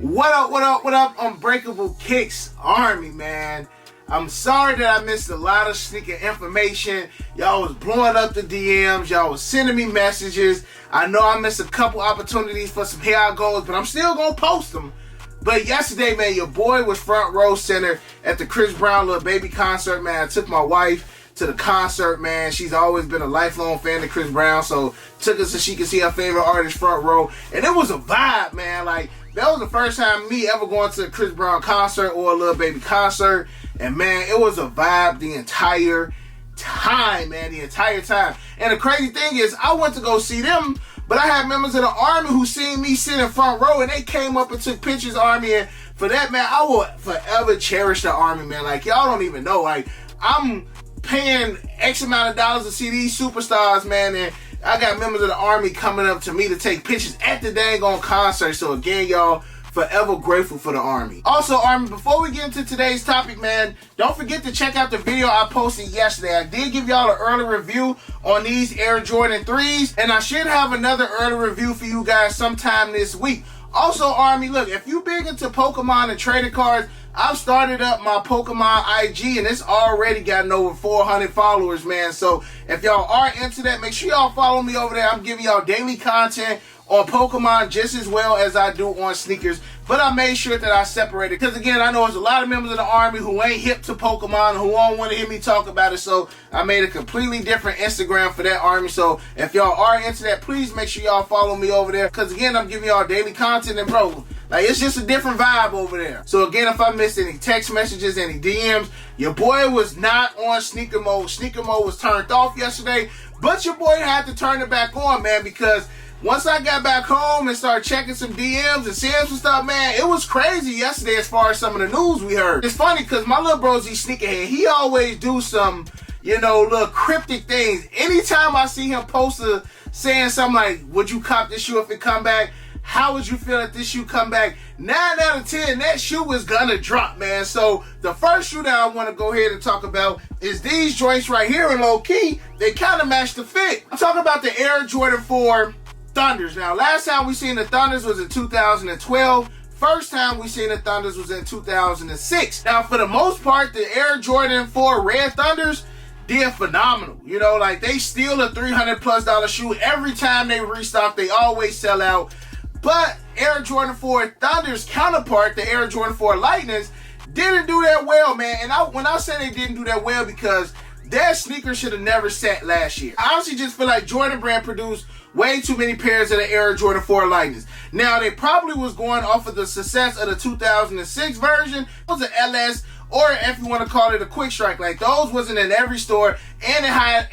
What up, what up, what up, Unbreakable Kicks Army, man. I'm sorry that I missed a lot of sneaker information. Y'all was blowing up the DMs. Y'all was sending me messages. I know I missed a couple opportunities for some Here I Goes, but I'm still going to post them. But yesterday, man, your boy was front row center at the Chris Brown Little Baby concert, man. I took my wife to the concert, man. She's always been a lifelong fan of Chris Brown, so took her so she could see her favorite artist front row. And it was a vibe, man. Like, that was the first time me ever going to a Chris Brown concert or a Little Baby concert. And, man, it was a vibe the entire time, man, the entire time. And the crazy thing is, I went to go see them, but I had members of the Army who seen me sit in front row, and they came up and took pictures, Army. And for that, man, I will forever cherish the Army, man. Like, y'all don't even know. Like, I'm paying X amount of dollars to see these superstars, man, and I got members of the Army coming up to me to take pictures at the dang on concert. So again, y'all, forever grateful for the Army. Also, Army, before we get into today's topic, man, don't forget to check out the video I posted yesterday. I did give y'all an early review on these Air Jordan 3s, and I should have another early review for you guys sometime this week. Also, Army, look, if you big into Pokemon and trading cards, I've started up my Pokemon IG, and it's already gotten over 400 followers, man. So if y'all are into that, make sure y'all follow me over there. I'm giving y'all daily content on Pokemon just as well as I do on sneakers. But I made sure that I separated, because again, I know there's a lot of members of the Army who ain't hip to Pokemon, who don't want to hear me talk about it. So I made a completely different Instagram for that, Army. So if y'all are into that, please make sure y'all follow me over there, because again, I'm giving y'all daily content, and bro, like, it's just a different vibe over there. So again, if I missed any text messages, any DMs, your boy was not on sneaker mode. Sneaker mode was turned off yesterday, but your boy had to turn it back on, man, because once I got back home and started checking some DMs and seeing some stuff, man, it was crazy yesterday as far as some of the news we heard. It's funny because my little bro's sneakerhead. He always do some, you know, little cryptic things. Anytime I see him post saying something like, would you cop this shoe if it come back? How would you feel if this shoe come back? 9 out of 10, that shoe is gonna drop, man. So the first shoe that I want to go ahead and talk about is these joints right here in low key. They kind of match the fit. I'm talking about the Air Jordan 4 Thunders. Now, last time we seen the Thunders was in 2012. First time we seen the Thunders was in 2006. Now, for the most part, the Air Jordan 4 Red Thunders did phenomenal. You know, like, they steal a $300+ shoe. Every time they restock, they always sell out. But Air Jordan 4 Thunders counterpart, the Air Jordan 4 Lightnings, didn't do that well, man. And when I say they didn't do that well, because their sneakers should have never set last year. I honestly just feel like Jordan Brand produced way too many pairs of the Air Jordan 4 Lightnings. Now, they probably was going off of the success of the 2006 version. It was an LS, or if you want to call it a Quick Strike. Like, those wasn't in every store, and it had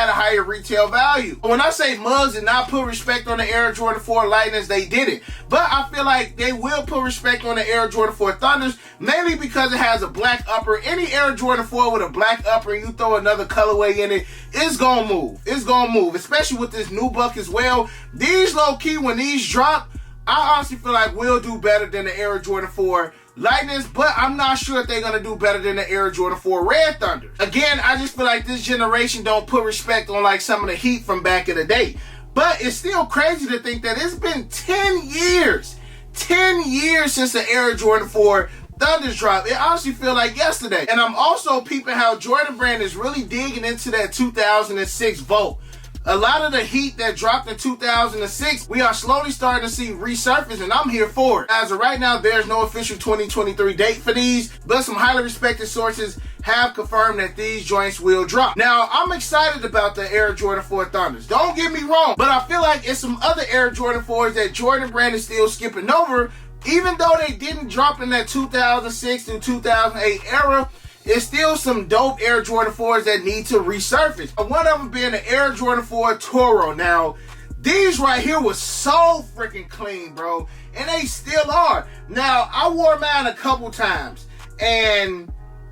a higher retail value. When I say mugs did not put respect on the Air Jordan 4 Lightnings, they didn't. But I feel like they will put respect on the Air Jordan 4 Thunders, mainly because it has a black upper. Any Air Jordan 4 with a black upper and you throw another colorway in it, it's gonna move. It's gonna move, especially with this new buck as well. These low-key, when these drop, I honestly feel like we'll do better than the Air Jordan 4 Lightnings, but I'm not sure if they're going to do better than the Air Jordan 4 Red Thunders. Again, I just feel like this generation don't put respect on, like, some of the heat from back in the day. But it's still crazy to think that it's been 10 years since the Air Jordan 4 Thunders dropped. It honestly feel like yesterday. And I'm also peeping how Jordan Brand is really digging into that 2006 Volt. A lot of the heat that dropped in 2006, we are slowly starting to see resurface, and I'm here for it. As of right now, there's no official 2023 date for these, but some highly respected sources have confirmed that these joints will drop. Now, I'm excited about the Air Jordan 4 Thunders. Don't get me wrong, but I feel like it's some other Air Jordan 4s that Jordan Brand is still skipping over, even though they didn't drop in that 2006 through 2008 era. It's still some dope Air Jordan 4s that need to resurface. One of them being the Air Jordan 4 Toro. Now, these right here was so freaking clean, bro. And they still are. Now, I wore mine a couple times. And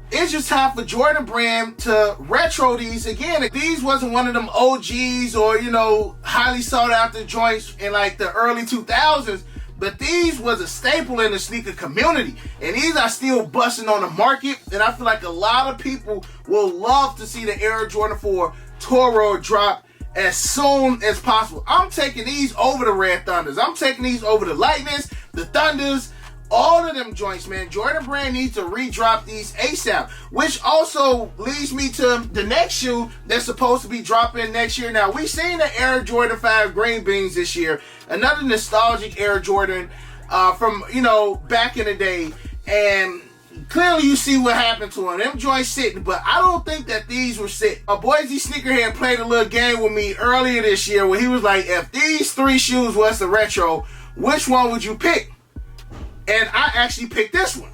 it's just time for Jordan Brand to retro these again. These wasn't one of them OGs or, you know, highly sought after joints in like the early 2000s. But these was a staple in the sneaker community. And these are still busting on the market. And I feel like a lot of people will love to see the Air Jordan 4 Toro drop as soon as possible. I'm taking these over the Red Thunders. I'm taking these over the Lightnings, the Thunders, all of them joints, man. Jordan Brand needs to redrop these ASAP, which also leads me to the next shoe that's supposed to be dropping next year. Now, we've seen the Air Jordan 5 Green Beans this year, another nostalgic Air Jordan from, you know, back in the day, and clearly you see what happened to them. Them joints sitting, but I don't think that these were sitting. My boy Z Sneakerhead played a little game with me earlier this year where he was like, if these 3 shoes was the retro, which one would you pick? And I actually picked this one.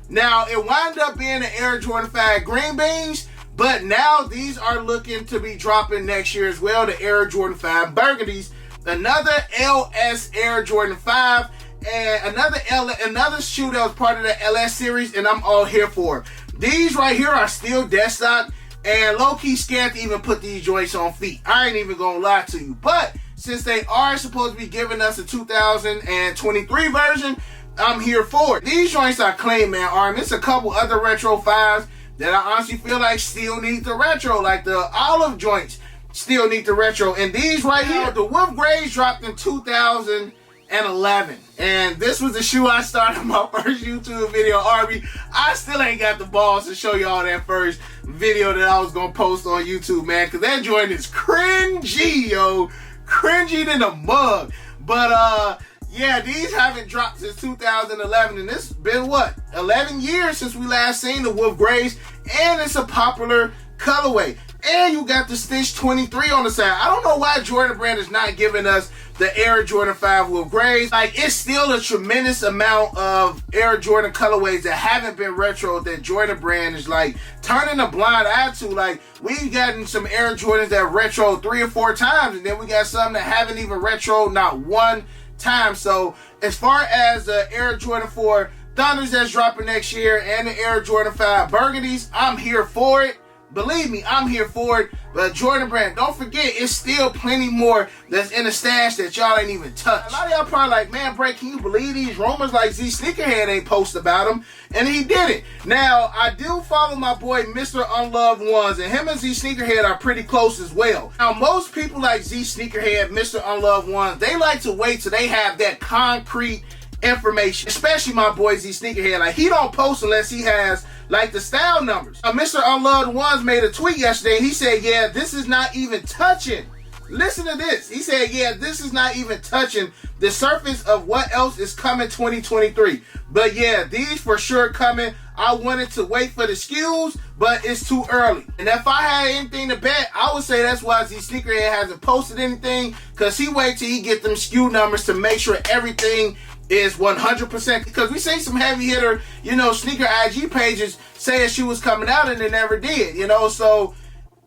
Now, it wound up being the Air Jordan 5 Green Beans, but now these are looking to be dropping next year as well, the Air Jordan 5 Burgundies, another LS Air Jordan 5, and another shoe that was part of the LS series, and I'm all here for it. These right here are still dead stock, and low-key scared to even put these joints on feet. I ain't even gonna lie to you. But since they are supposed to be giving us a 2023 version, I'm here for it. These joints are clean, man. There's a couple other retro 5s that I honestly feel like still need the retro, like the olive joints still need the retro. And these right here, the Wolf Grays dropped in 2011. And this was the shoe I started my first YouTube video, Army. I still ain't got the balls to show y'all that first video that I was gonna post on YouTube, man, because that joint is cringy, yo. Cringy than a mug. But yeah, these haven't dropped since 2011, and this has been, what, 11 years since we last seen the Wolf Grays, and it's a popular colorway. And you got the Stitch 23 on the side. I don't know why Jordan Brand is not giving us the Air Jordan 5 Wolf Grays. Like, it's still a tremendous amount of Air Jordan colorways that haven't been retro that Jordan Brand is, like, turning a blind eye to. Like, we've gotten some Air Jordans that retro 3 or 4 times, and then we got some that haven't even retro not one time. So as far as the Air Jordan 4 Thunders that's dropping next year and the Air Jordan 5 Burgundies, I'm here for it. Believe me, I'm here for it. But Jordan Brand, don't forget, it's still plenty more that's in the stash that y'all ain't even touched. A lot of y'all probably like, man, Bray, can you believe these rumors? Like, Z Sneakerhead ain't post about them, and he did it. Now, I do follow my boy Mr. Unloved Ones, and him and Z Sneakerhead are pretty close as well. Now, most people like Z Sneakerhead, Mr. Unloved Ones, they like to wait till they have that concrete information, especially my boy Z Sneakerhead. Like, he don't post unless he has like the style numbers. Mr. Unloved Ones made a tweet yesterday. He said, yeah, this is not even touching. Listen to this. He said, yeah, this is not even touching the surface of what else is coming 2023. But yeah, these for sure coming. I wanted to wait for the SKUs, but it's too early. And if I had anything to bet, I would say that's why Z Sneakerhead hasn't posted anything, because he wait till he get them SKU numbers to make sure everything is 100%, because we see some heavy hitter, you know, sneaker IG pages saying she was coming out and they never did, you know. So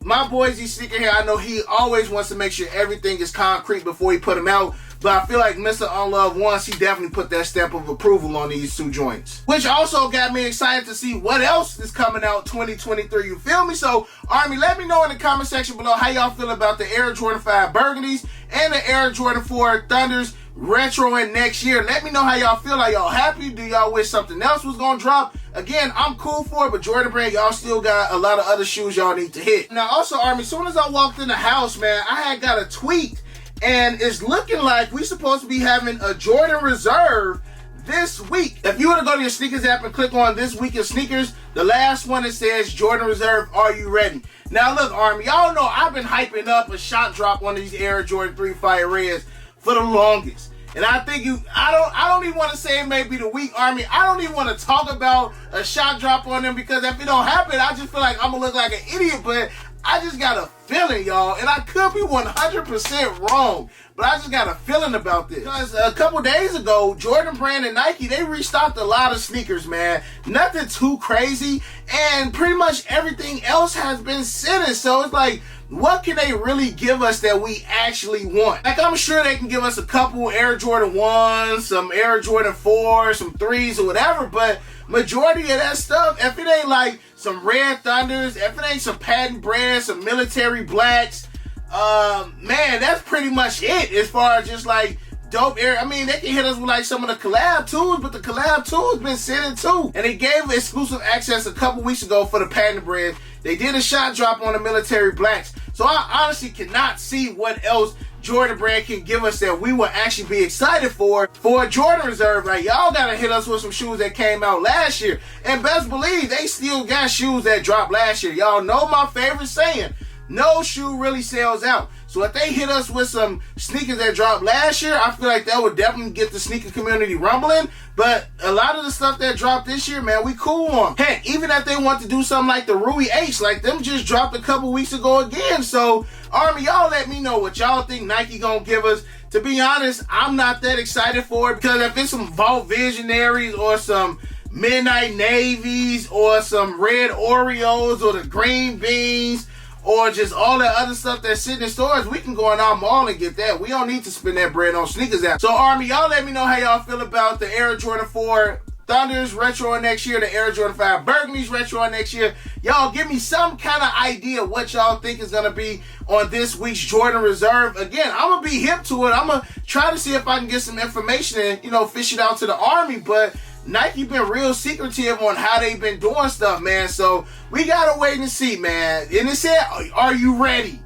my boy Z Sneakerhead, I know he always wants to make sure everything is concrete before he put them out, but I feel like Mr. Unloved Ones, he definitely put that stamp of approval on these 2 joints, which also got me excited to see what else is coming out 2023, you feel me? So Army, let me know in the comment section below how y'all feel about the Air Jordan 5 Burgundies and the Air Jordan 4 Thunders retro in next year. Let me know how y'all feel. Are y'all happy? Do y'all wish something else was gonna drop? Again, I'm cool for it, but Jordan Brand, y'all still got a lot of other shoes y'all need to hit. Now also, Army, as soon as I walked in the house, man, I had got a tweet, and it's looking like we supposed to be having a Jordan Reserve this week. If you were to go to your sneakers app and click on this week of sneakers, the last one, it says Jordan Reserve, are you ready? Now look, Army, y'all know I've been hyping up a shot drop on these Air Jordan 3 Fire Reds for the longest. And I think I don't even want to say it may be the week, Army. I don't even want to talk about a shot drop on them, because if it don't happen, I just feel like I'm going to look like an idiot. But I just got a feeling, y'all, and I could be 100% wrong, but I just got a feeling about this. Because a couple days ago, Jordan Brand and Nike, they restocked a lot of sneakers, man. Nothing too crazy, and pretty much everything else has been sitting. So it's like, what can they really give us that we actually want? Like, I'm sure they can give us a couple Air Jordan 1s, some Air Jordan 4s, some 3s or whatever, but majority of that stuff, if it ain't like some Red Thunders, if it ain't some patent brands, some military blacks, man, that's pretty much it as far as just like dope Air. I mean, they can hit us with like some of the collab tools, but the collab tools been sitting too. And they gave exclusive access a couple weeks ago for the patent brands. They did a shot drop on the military blacks. So I honestly cannot see what else Jordan brand can give us that we will actually be excited for a Jordan Reserve. Like, y'all gotta hit us with some shoes that came out last year. And best believe, they still got shoes that dropped last year. Y'all know my favorite saying, no shoe really sells out. So if they hit us with some sneakers that dropped last year, I feel like that would definitely get the sneaker community rumbling. But a lot of the stuff that dropped this year, man, we cool on. Heck, even if they want to do something like the Rui H, like them just dropped a couple weeks ago again. So, Army, y'all let me know what y'all think Nike gonna give us. To be honest, I'm not that excited for it, because if it's some Vault Visionaries or some Midnight Navies or some Red Oreos or the Green Beans, or just all that other stuff that's sitting in stores, we can go in our mall and get that. We don't need to spend that bread on sneakers app. So, Army, y'all let me know how y'all feel about the Air Jordan 4 Thunders retro next year, the Air Jordan 5 Burgundies retro next year. Y'all give me some kind of idea what y'all think is going to be on this week's Jordan Reserve. Again, I'm going to be hip to it. I'm going to try to see if I can get some information and, fish it out to the Army. But Nike been real secretive on how they've been doing stuff, man. So we gotta wait and see, man. And it said, are you ready?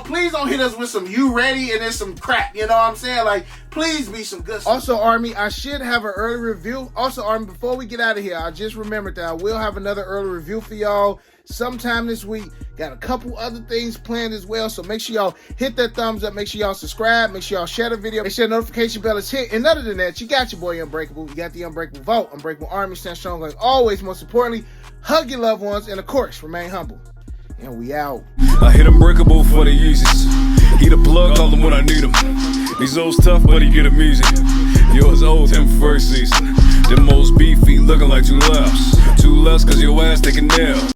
Please don't hit us with some you ready and then some crap. You know what I'm saying? Like, please be some good stuff. Also, Army, I should have an early review. Also, Army, before we get out of here, I just remembered that I will have another early review for y'all sometime this week. Got a couple other things planned as well, so make sure y'all hit that thumbs up, make sure y'all subscribe, make sure y'all share the video, make sure the notification bell is hit. And other than that, you got your boy Unbreakable. You got the Unbreakable Vault, Unbreakable Army. Stand strong like always. Most importantly, hug your loved ones, and of course, remain humble. And we out. I hit Unbreakable for the Yeezys. He the plug, call him when I need him. These old's tough, but he get him easy. Yours old, him first season. The most beefy, looking like two laps. Two less, cause your ass taking nail.